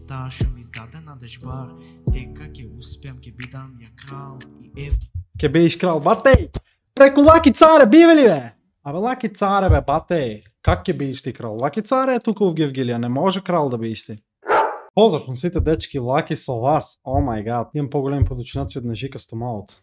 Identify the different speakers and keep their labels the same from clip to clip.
Speaker 1: Пещета ще ми даде на дежбар. Дека ке успям, ке бидам я крал. И
Speaker 2: Ке биш крал, бате! Преко Лаки Царе, биве ли бе? Абе Лаки Царе бе, бате! Как ке биш ти крал? Лаки Царе е тук в Гевгилия, не може крал да биш ти. Поздрав на сите дечки, Лаки со вас. О май гад, имам по-големи подочинаци од на Жика Стомалото.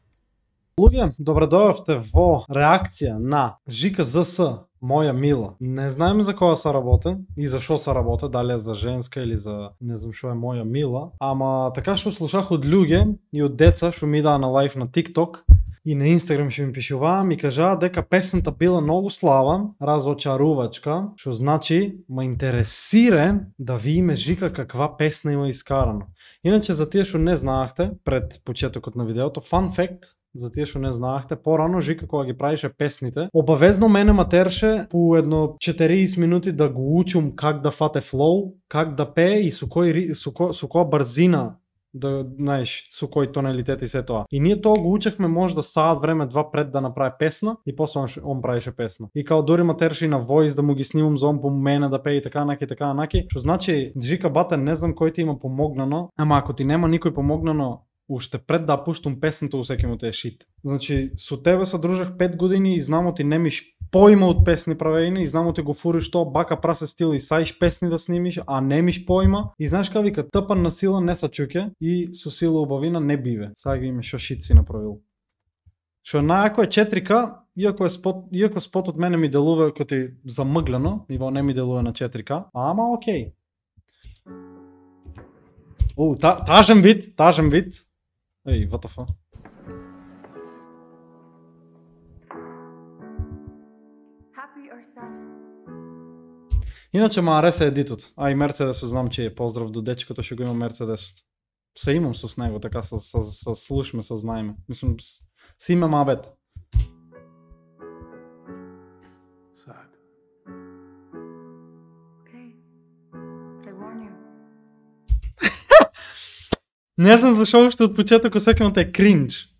Speaker 2: Луѓе, добре дојавте во реакција на Жика ЗС, моја мила. Не знаеме за која се работи и за шо се работи, дали е за женска или за не знам шо е моја мила, ама така што слушах од луѓе и од деца што ми даа на лайф на TikTok и на Instagram што ми пишуваа, ми кажаа дека песната била многу слава, разочарувачка, што значи ме интересира да видиме Жика каква песна има искарано. Иначе за тие што не знаахте пред почетокот на видеото, fun fact, за тие што не знаахте, порано Жика кога ги правише песните, обавезно мене матерше по едно 40 минути да го учам как да фате флоу, как да пее и со која брзина, да знаеш, со кој тоналитет и се тоа. И ние тоа го учехме можда саат време два пред да направи песна и после он правише песна. И као дори матерше и на војс да му ги снимам за он по мене да пее и така наки, што значи Жика бате не знам кој ти има помогнано, ама ако ти нема никој помогнано уште пред да пуштам песната усеки му те е шит. Значи, со тебе се дружах 5 години и знамо ти немиш поима од песни правејни и знамо ти го фуриш тоа бака прасе стил и саиш песни да снимиш, а немиш поима. И знаеш ка вика, тъпан на сила не са чуке и со сила убавина не биве. Сега ги име шо шит си направил. Што најако е 4К, иако спотот мене ми делува като и замъглено, ниво не ми делува на 4К, ама окей. Тажен вид. Ей, what the fuck? Иначе ма ареса едитот, а и Мерцедесот знам че е, поздрав до дечкото што го има Мерцедесот. Се имам со него, така се слушме, се знаеме. Мислам, се имам абет. Не знам зашо уште од почетокот секам те е кринж.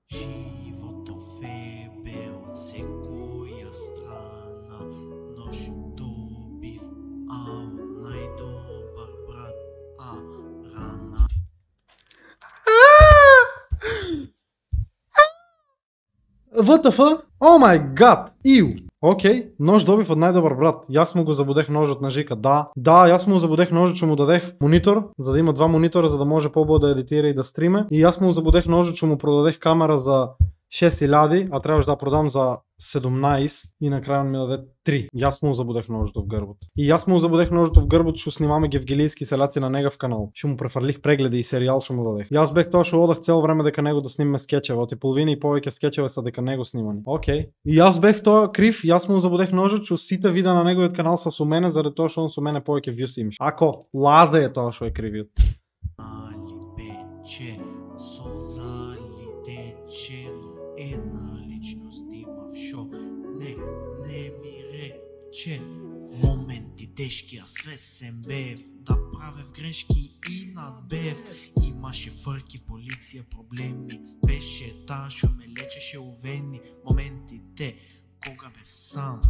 Speaker 1: Животов е бел од секоја страна, но што бив, од најдобар брат, рана.
Speaker 2: What the fuck? Oh my god! Иу! Окей, нож добив од најдобар брат. Јас му го забудех ножот на Жика. Да, јас му забудех ножот што му дадех монитор, за да има два монитора за да може побо да едитира и да стриме. И јас му забудех ножот што му продадех камера за 6000, а требаш да продам за 17 и на крај ми даде 3. Јас му забудех ножот в грбот. И јас му забудех ножот в грбот што снимаме гевгилијски селаци на негов канал. Што му префрлих прегледи и серијал што му дадех. Јас бех тоа што одах цело време дека него да снимаме скечеви, од и половина и повеќе скечеви се дека него снимани. Окей. И јас бех тоа крив, јас му забудех ножот што сите видеа на неговиот канал са со мене заради тоа што он со мене повеќе вјус имаш. Ако Лазе е тоа што е кривиот.
Speaker 1: Али пече, созали тече, но една личност имав шо не ми рече. Моменти тешки, а све сем бев, да правев грешки и надбев. Имаше фрки, полиција, проблеми, беше таа шо ме лечеше увени. Моментите кога бев сам.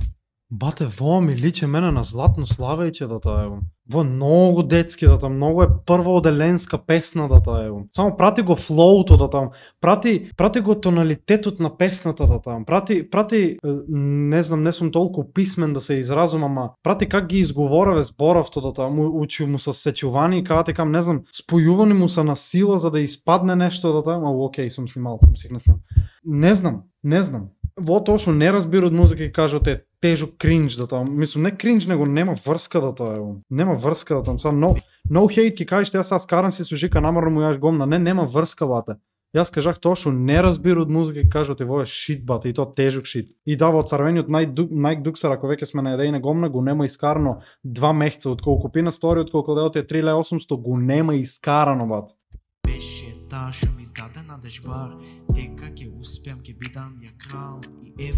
Speaker 2: Бате, во ми личе мене на Златно Славејче да таа евам. Во многу детски да там, многу е првооделенска песна да таа евам. Само прати го флоуто да там, прати го тоналитетот на песната да там, прати не знам, не сум толку писмен да се изразум, ама прати как ги изговореве зборовто да там, учи му се сечувани и каде кам, не знам, спојувани му се на сила за да испадне нешто да там, окей, сум снимал, сих не сним. Не знам. Во тоа што не разбира од музика и кажат е тежок кринж да там. Мислам, не кринж, него нема врска да тоа. Нема врска да там. Само no hate ти кажеш, јас скарам си со Жика намерно му јаш гомна. Нема врска бате. Јас кажах тоа што не разбира од музика и кажат во е шит бате и тоа тежок шит. И да во црвениот Nike Duxer, ако веќе сме на едејна гомна, го нема искарано 2 месеца од колку пина стори, од колку делот е 3800, го нема искарано бате.
Speaker 1: Беше таа што ми даде на дежбар, дека ќе успеам, ќе бидам ја крал и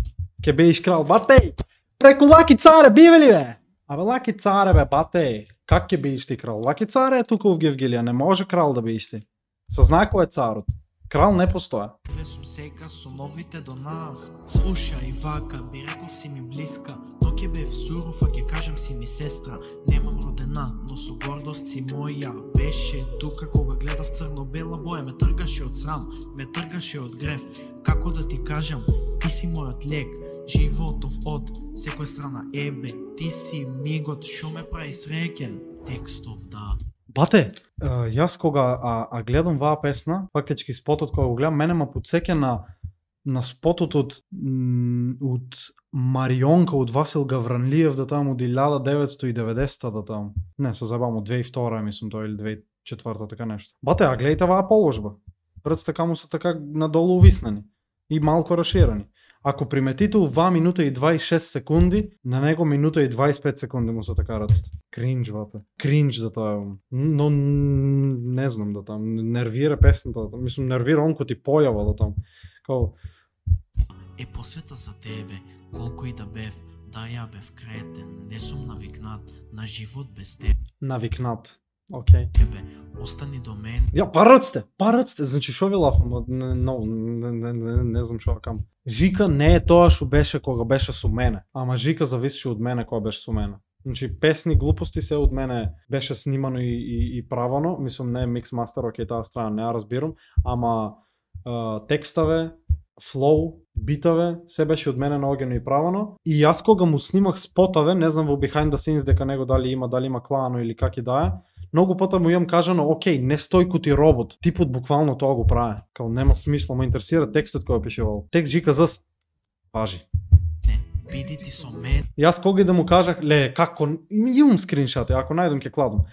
Speaker 2: Ке биш крал, бате! Преко Лаки Царе, биве ли бе? Абе Лаки Царе бе, бате! Как ќе биш ти крал? Лаки Царе е тука в Гевгилија, не може крал да биш ти. Се знае кој е царот. Крал не постоја.
Speaker 1: Ве сум сега со новите до нас. Слушај вака, би реков си ми блиска, но ќе бев суров, а ќе кажем си си ми сестра, немам родена, но со гордост си моја. Беше тука кога гледав црно-бела боја, ме тргаше од срам, ме тргаше од грев. Како да ти кажам, ти си мојот лек, животов од секоја страна. Ебе, ти си мигот што ме прави среќен. Текстов, да.
Speaker 2: Бате, јас кога гледам ваа песна, фактички спотот кога го гледам, мене ма подсеќа на спотот од Марионка од Васил Гавранлиев да таму од 1990 да таму. Не, се забавам од 2002 мислам тоа или 2004 така нешто. Бате, гледајте ваа положба. Рците каму се така надолу увиснани и малку расширени. Ако приметите ова минута и 26 секунди, на него минута и 25 секунди му се така рците. Кринж, бате. Кринж да тоа е. Но не знам да таму. Нервира песната да таму. Мислам, нервира онко ти појава да таму. Као...
Speaker 1: Е посвета за тебе, колку и да бев, да ја бев кретен, не сум навикнат на живот без тебе.
Speaker 2: Навикнат. Окей.
Speaker 1: Тебе, остани до мен.
Speaker 2: Ја, парацте, значи шо ви лафам, не знам шо акам. Жика не е тоа што беше кога беше со мене, ама Жика зависеше од мене кога беше со мене. Значи песни, глупости се од мене беше снимано и правено, мислам не е микс мастер, окей, таа страна не ја разбирам, ама текставе, флоу, битаве, се беше од мене наоѓено и правено. И јас кога му снимах спотове, не знам во behind the scenes дека него дали има клано или как и да е, многу пота му имам кажано, окей, не стој ку ти робот, типот буквално тоа го прави. Као нема смисла, ме интересира текстот кој пишевал. Текст Жика за важи.
Speaker 1: Биди ти со мен.
Speaker 2: Јас кога и да му кажах, како, имам скриншоти, ако најдам ќе кладам.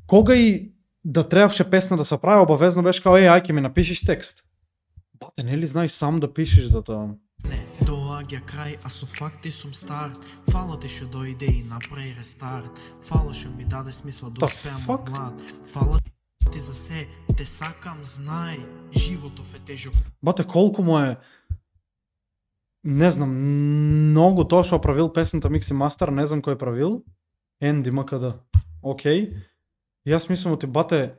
Speaker 2: Кога и да требаше песна да се прави, обавезно беше као, ајке ми напишиш текст. Бате, нели знаеш сам да пишеш да тоа?
Speaker 1: Не, доаѓа крај, а со факти сум старт. Фала ти што дојде и направи рестарт. Фала што ми даде смисла да успеам од млад. Фала ти за се, те сакам, знај, животов е тежок.
Speaker 2: Бате, колку му е, не знам, многу тоа што правил песната Микс и Мастер, не знам кој правил, Енди МКД. Окей. Јас мислам ти, бате,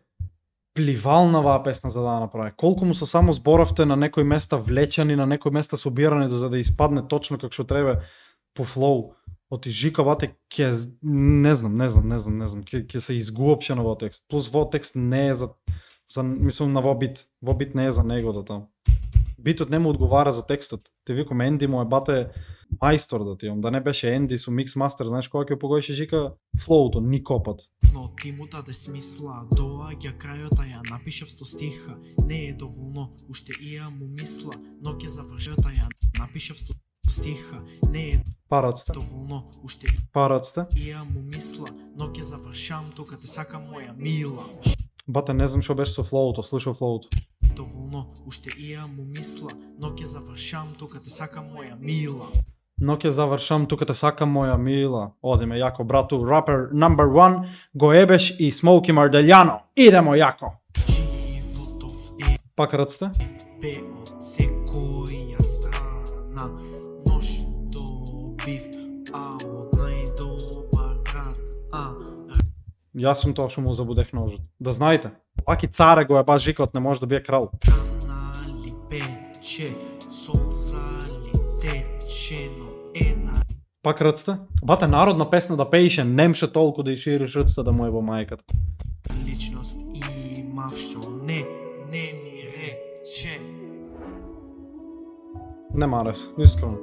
Speaker 2: пливал на ваа песна за да ја направи. Колку му се само зборавте на некои места влечани, на некои места собирани за да испадне точно како што треба по флоу. Оти Жика, бате, не знам, ќе се изгуопше на во текст. Плюс во текст не е за мислам на во бит. Во бит не е за него да таму. Битот не му одговара за текстот. Те викам, Енди му е бате мајстор да ти имам. Да не беше Енди со Микс Мастер, знаеш кога ќе погоеше Жика флоуто, никопат.
Speaker 1: Но ти му даде смисла, доаѓа крајот, а ја напишав 100 стиха. Не е доволно, уште и ја му мисла, но ќе завршат, а ја напишав 100 стиха. Не е
Speaker 2: Парацте.
Speaker 1: доволно, уште
Speaker 2: Парацте.
Speaker 1: и ја му мисла, но ќе завршам тука те сакам моја мила.
Speaker 2: Бате, не знам што беше со флоуто, слушав флоуто.
Speaker 1: Доволно, уште и ја му мисла, но ќе завршам тука те сакам моја мила.
Speaker 2: Но ќе завршам тука те сакам моја мила. Одиме јако, брату, рапер number 1, го ебеш и Смоуки Марделјано. Идемо јако.
Speaker 1: Животов е
Speaker 2: Пак рцте.
Speaker 1: бе од секоја страна, но што бив, а од најдобар град,
Speaker 2: Јас сум тоа што му забудех ножот. Да знаете, Лаки Царе го е баш Жикот, не може да бие крал.
Speaker 1: канали пече, солзали тече, но една
Speaker 2: Пак рцте. Бате, народна песна да пееше, немше толку да и шириш рцте да му е во мајката.
Speaker 1: личност имав што не ми рече.
Speaker 2: Не марес, искрено.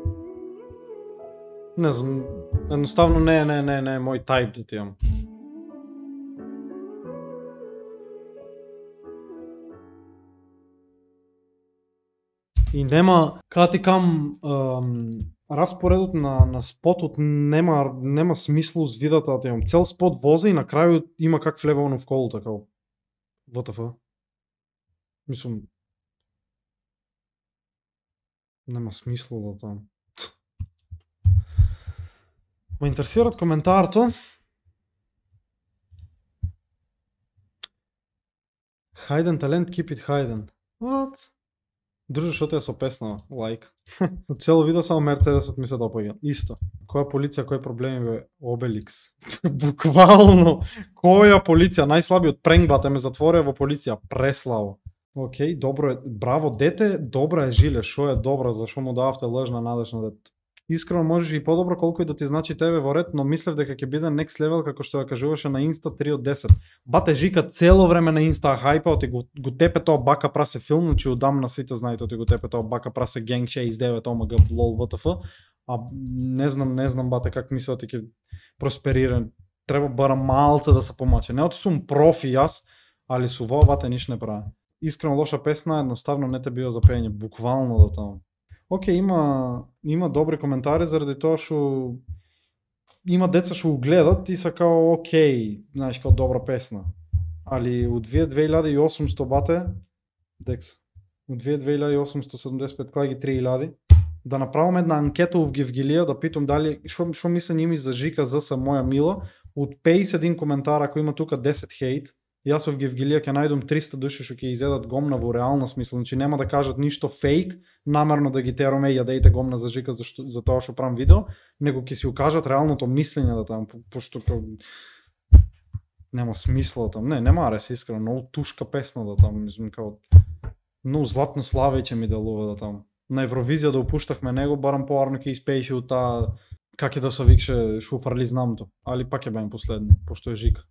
Speaker 2: Не знам, едноставно не е мој тајп да ти имам. И нема, кога ти кам, распоредот на спотот нема смисла уз видата да имам. Цел спот возе и на крајот има как влева оно в колу, така. ВТФ. Мислам, нема смисла да там. Ме интересират коментарто. Хайден талент, keep it hidden. What? Друже, што те со песна, лайк. Од цело видео само Мерцедесот ми се допаѓа. Исто. Која полиција, кои проблеми бе? Обеликс. Буквално. Која полиција? Најслабиот пренгбата ме затворија во полиција. Преславо. Океј, добро е. Браво дете, добра е Жиле. Шо е добра, зашо му дававте лажна надеж на детето? Искрено можеш и по-добро колку и да ти значи тебе во ред, но мислев дека ќе биде next level како што ја кажуваше на Инста 3 од 10. Бате Жика цело време на Инста хајпа, оти го тепе тоа бака прасе филм, значи удам на сите знаете, оти го тепе тоа бака прасе Gang 69 омг лол ВТФ, а не знам бате как мислам ти ќе просперира. Треба бара малце да се помаче. Не оти сум профи јас, али со во бате ништо не правам. Искрено лоша песна, едноставно не те био за пење, буквално до таму. Океј, има добри коментари заради тоа што има деца што го гледат и са као океј, знаеш, као добра песна. Али од 2800 бате, декс, од 2875 кај ги 3000, да направам една анкета в Гевгилија, да питам дали, што мисле ними за Жика за са моја мила, од 51 коментара, ако има тука 10 хейт, јас в Гевгилија ќе најдам 300 души што ќе изедат гомна во реална смисла, значи нема да кажат ништо фейк, намерно да ги тероме и јадејте гомна за Жика за тоа што правам видео, него ќе си укажат реалното мислење да таму, пошто нема смисла да таму. Нема арес искрено, многу тушка песна да таму, мислам као многу златно славеќе ми делува да таму. На Евровизија да упуштахме него, барам поарно ќе испееше од таа как е да се викше шуфарли знамто, али пак ќе беем последно, пошто е Жика.